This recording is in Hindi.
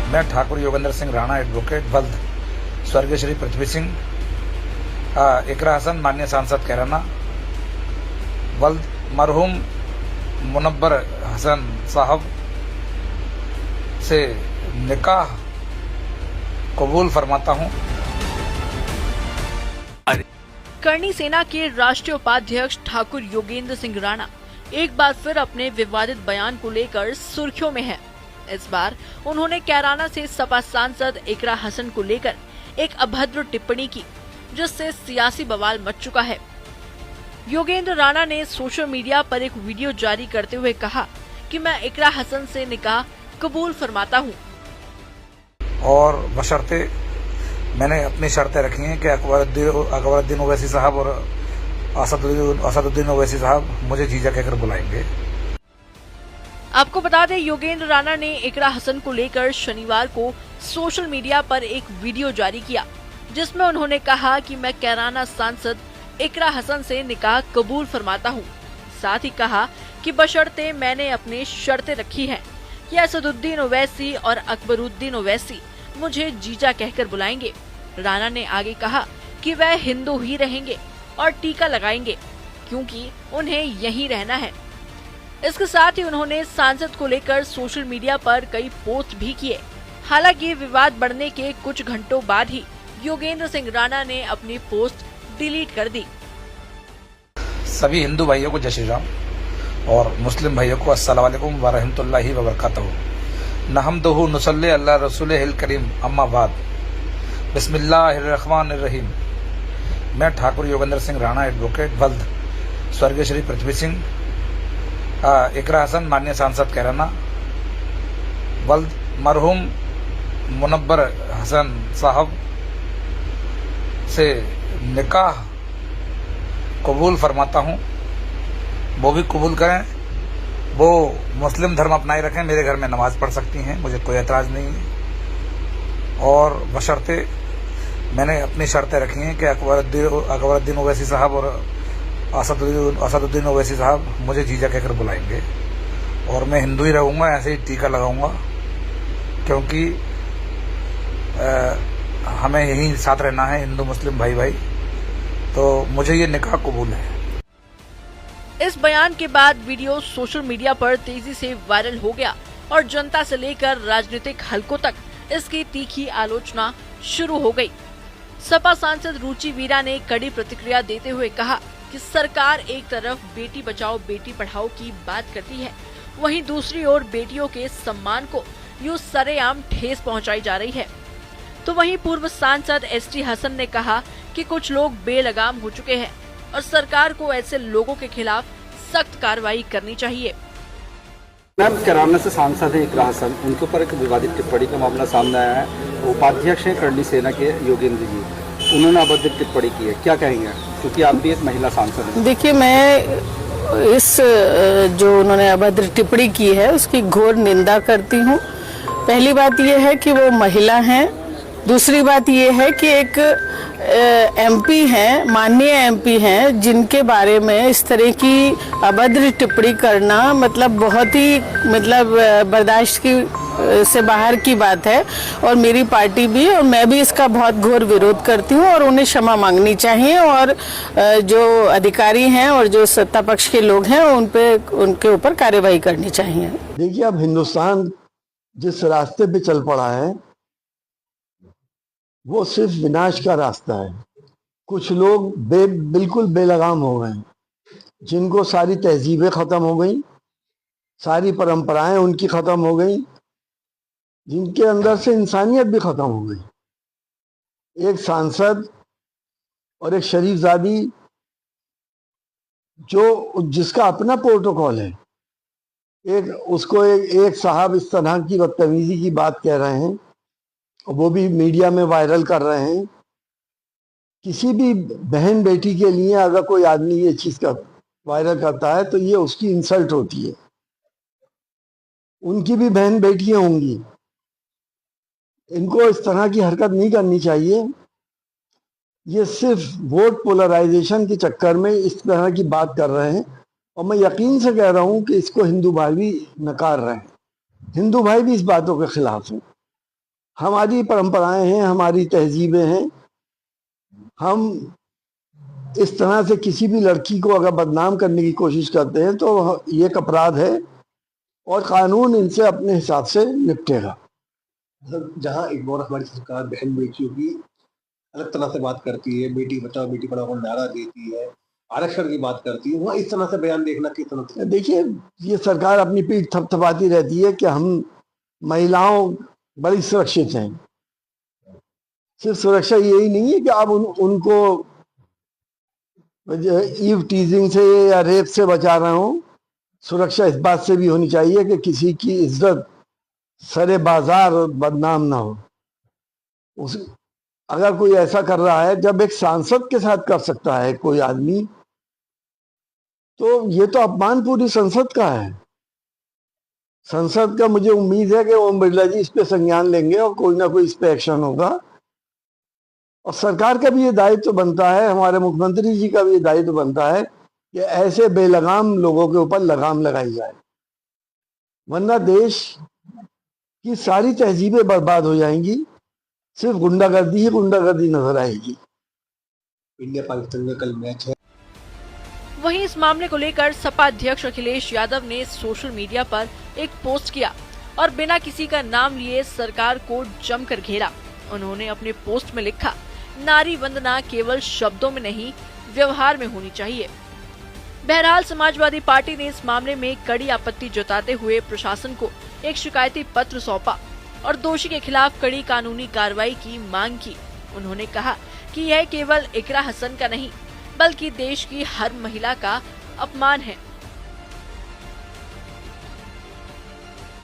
मैं ठाकुर योगेंद्र सिंह राणा एडवोकेट वल्द, स्वर्गीय श्री पृथ्वी सिंह, इकरा हसन माननीय सांसद कैराना, वल्द मरहूम मुनव्वर हसन साहब से निकाह कबूल फरमाता हूँ। करणी सेना के राष्ट्रीय उपाध्यक्ष ठाकुर योगेंद्र सिंह राणा एक बार फिर अपने विवादित बयान को लेकर सुर्खियों में हैं। इस बार उन्होंने कैराना से सपा सांसद इकरा हसन को लेकर एक अभद्र टिप्पणी की, जिससे सियासी बवाल मच चुका है। योगेंद्र राणा ने सोशल मीडिया पर एक वीडियो जारी करते हुए कहा कि मैं इकरा हसन से निकाह कबूल फरमाता हूँ और बशर्ते मैंने अपनी शर्तें रखी हैं कि अकबरुद्दीन ओवैसी साहब और असदुद्दीन ओवैसी साहब मुझे जीजा कहकर बुलाएंगे। आपको बता दें, योगेंद्र राणा ने इकरा हसन को लेकर शनिवार को सोशल मीडिया पर एक वीडियो जारी किया, जिसमें उन्होंने कहा कि मैं कैराना सांसद इकरा हसन से निकाह कबूल फरमाता हूं। साथ ही कहा कि बशर्ते मैंने अपनी शर्तें रखी हैं कि असदुद्दीन ओवैसी और अकबरुद्दीन ओवैसी मुझे जीजा कहकर बुलाएंगे। राणा ने आगे कहा कि वह हिंदू ही रहेंगे और टीका लगाएंगे, क्योंकि उन्हें यहीं रहना है। इसके साथ ही उन्होंने सांसद को लेकर सोशल मीडिया पर कई पोस्ट भी किए। हालांकि विवाद बढ़ने के कुछ घंटों बाद ही योगेंद्र सिंह राणा ने अपनी पोस्ट डिलीट कर दी। सभी हिंदू भाइयों को जय श्री राम और मुस्लिम भाइयों को अस्सलाम वालेकुम व रहमतुल्लाहि व बरकातहू। नहमदुहु नुसल्ली अला रसूलिहिल करीम, अम्मा बाद। बिस्मिल्लाहिर्रहमानिर्रहीम। मैं ठाकुर योगेंद्र सिंह राणा एडवोकेट वल्द, स्वर्गीय श्री पृथ्वी सिंह, इकरा हसन माननीय सांसद कैराना, वल्द मरहूम मुनव्वर हसन साहब से निकाह कबूल फरमाता हूँ। वो भी कबूल करें, वो मुस्लिम धर्म अपनाए रखें, मेरे घर में नमाज पढ़ सकती हैं, मुझे कोई एतराज़ नहीं है। और बशर्ते मैंने अपनी शर्तें रखी हैं कि अकबरुद्दीन ओवैसी साहब और असदुद्दीन ओवैसी साहब मुझे जीजा कहकर बुलाएंगे और मैं हिंदू ही रहूँगा, ऐसे ही टीका लगाऊंगा, क्योंकि हमें यहीं साथ रहना है, हिंदू मुस्लिम भाई भाई। तो मुझे ये निकाह कबूल है। इस बयान के बाद वीडियो सोशल मीडिया पर तेजी से वायरल हो गया और जनता से लेकर राजनीतिक हलकों तक इसकी तीखी आलोचना शुरू हो गई। सपा सांसद रुचि वीरा ने कड़ी प्रतिक्रिया देते हुए कहा कि सरकार एक तरफ बेटी बचाओ बेटी पढ़ाओ की बात करती है, वहीं दूसरी ओर बेटियों के सम्मान को यूं सरेआम ठेस पहुंचाई जा रही है। तो वहीं पूर्व सांसद एसटी हसन ने कहा कि कुछ लोग बेलगाम हो चुके हैं और सरकार को ऐसे लोगों के खिलाफ सख्त कार्रवाई करनी चाहिए। मैम, कैराना से सांसद है इकरा हसन, उनके ऊपर एक विवादित टिप्पणी का मामला सामने आया है। उपाध्यक्ष हैं करणी सेना के योगेंद्र जी, उन्होंने अभद्र टिप्पणी की है, क्या कहेंगे? क्योंकि आप भी एक महिला सांसद हैं। देखिए, मैं इस जो उन्होंने अभद्र टिप्पणी की है उसकी घोर निंदा करती हूँ। पहली बात यह है कि वो महिला हैं, दूसरी बात यह है कि एक एमपी हैं, माननीय एमपी हैं, जिनके बारे में इस तरह की अभद्र टिप्पणी करना मतलब बहुत ही बर्दाश्त की से बाहर की बात है। और मेरी पार्टी भी और मैं भी इसका बहुत घोर विरोध करती हूँ और उन्हें क्षमा मांगनी चाहिए और जो अधिकारी हैं और जो सत्ता पक्ष के लोग हैं उनके ऊपर कार्रवाई करनी चाहिए। देखिए, अब हिंदुस्तान जिस रास्ते पे चल पड़ा है वो सिर्फ विनाश का रास्ता है। कुछ लोग बिल्कुल बेलगाम हो गए, जिनको सारी तहजीबें खत्म हो गई, सारी परंपराएं उनकी खत्म हो गई, जिनके अंदर से इंसानियत भी खत्म हो गई। एक सांसद और एक शरीफजादी जिसका अपना प्रोटोकॉल है, एक साहब इस तरह की बदतमीजी की बात कह रहे हैं, वो भी मीडिया में वायरल कर रहे हैं। किसी भी बहन बेटी के लिए अगर कोई आदमी ये चीज का वायरल करता है तो ये उसकी इंसल्ट होती है। उनकी भी बहन बेटियां होंगी, इनको इस तरह की हरकत नहीं करनी चाहिए। ये सिर्फ वोट पोलराइजेशन के चक्कर में इस तरह की बात कर रहे हैं और मैं यकीन से कह रहा हूं कि इसको हिंदू भाई भी नकार रहे हैं। हिंदू भाई भी इस बातों के खिलाफ हैं। हमारी परंपराएं हैं, हमारी तहजीबें हैं। हम इस तरह से किसी भी लड़की को अगर बदनाम करने की कोशिश करते हैं तो ये एक अपराध है और कानून इनसे अपने हिसाब से निपटेगा। जहाँ एक बार हमारी सरकार बहन बेटियों की अलग तरह से बात करती है, बेटी बचाओ बेटी पढ़ाओ का नारा देती है, आरक्षण की बात करती है, वहाँ इस तरह से बयान देखना किस तरह से? देखिए, ये सरकार अपनी पीठ थपथपाती रहती है कि हम महिलाओं बड़ी सुरक्षित हैं। सिर्फ सुरक्षा यही नहीं है कि आप उनको ईव टीजिंग से या रेप से बचा रहे हो। सुरक्षा इस बात से भी होनी चाहिए कि किसी की इज्जत सरे बाजार बदनाम ना हो। अगर कोई ऐसा कर रहा है, जब एक सांसद के साथ कर सकता है कोई आदमी, तो ये तो अपमान पूरी संसद का है। संसद का मुझे उम्मीद है कि ओम बिरला जी इस पे संज्ञान लेंगे और कोई ना कोई इस पे एक्शन होगा। और सरकार का भी ये दायित्व बनता है, हमारे मुख्यमंत्री जी का भी ये दायित्व बनता है कि ऐसे बेलगाम लोगों के ऊपर लगाम लगाई जाए, वरना देश की सारी तहजीबें बर्बाद हो जाएंगी। सिर्फ गुंडागर्दी ही गुंडागर्दी नजर आएगी। इंडिया पाकिस्तान का कल मैच है। वहीं इस मामले को लेकर सपा अध्यक्ष अखिलेश यादव ने सोशल मीडिया पर एक पोस्ट किया और बिना किसी का नाम लिए सरकार को जमकर घेरा। उन्होंने अपने पोस्ट में लिखा, नारी वंदना केवल शब्दों में नहीं व्यवहार में होनी चाहिए। बहरहाल समाजवादी पार्टी ने इस मामले में कड़ी आपत्ति जताते हुए प्रशासन को एक शिकायती पत्र सौंपा और दोषी के खिलाफ कड़ी कानूनी कार्रवाई की मांग की। उन्होंने कहा कि यह केवल इकरा हसन का नहीं बल्कि देश की हर महिला का अपमान है।